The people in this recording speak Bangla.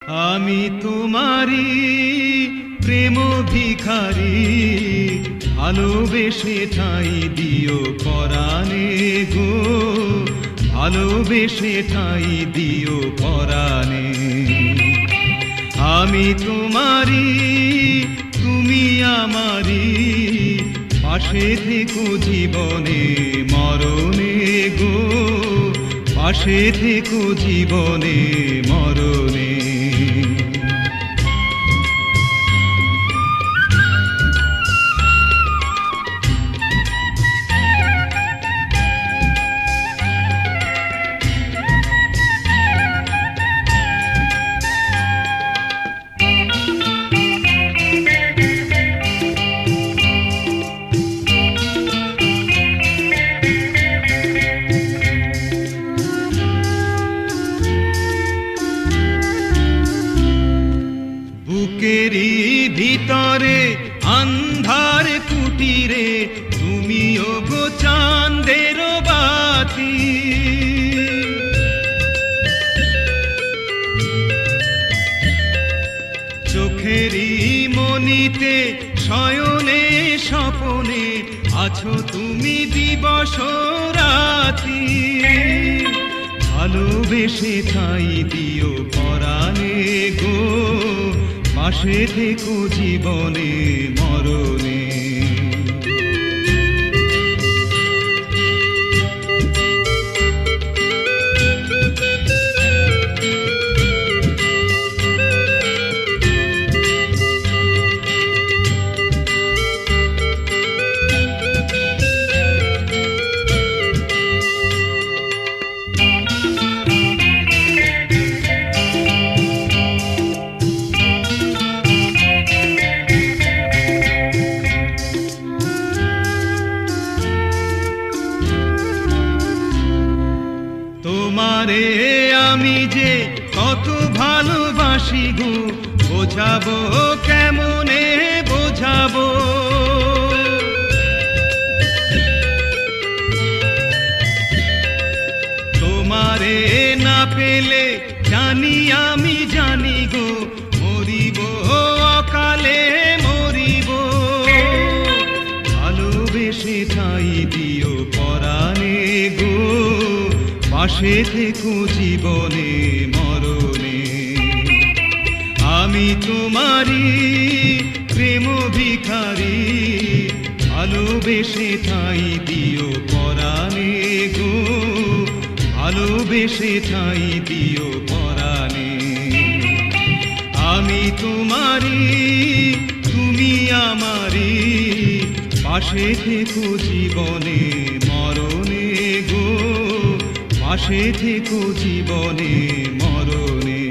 আমি তোমারি প্রেম ভিখারি, ভালোবেসে ঠাঁই দিও পরাণে গো, ভালোবেসে ঠাঁই দিও পরাণে। আমি তোমারি তুমি আমারি, পাশে থেকো জীবনে মরণে গো, পাশে থেকো জীবনে মরণে। বুকেরই ভিতরে আন্ধার কুটিরে তুমিও গো চাঁদের বাতি, চোখেরই মনিতে শয়নে স্বপনে আছো তুমি দিবস রাতি। ভালোবেসে ঠাঁই দিও পরাণে গো, পাশে থেকো জীবনে মরণে। তোমারে আমি যে কত ভালোবাসি গো, বোঝাবো কেমনে বোঝাবো। তোমারে না পেলে জানি আমি জানি গো, মরিব অকালে মরিব। ভালোবেসে ঠাঁই দিও পরাণে গো, পাশে থেকো জীবনে মরণে। আমি তোমারি প্রেম ভিখারি, ভালোবেসে ঠাঁই দিও পরাণে গো, ভালোবেসে ঠাঁই দিও পরাণে। আমি তোমারি তুমি আমারি, পাশে থেকো জীবনে মরণে গো, পাশে থেকো জীবনে মরণে।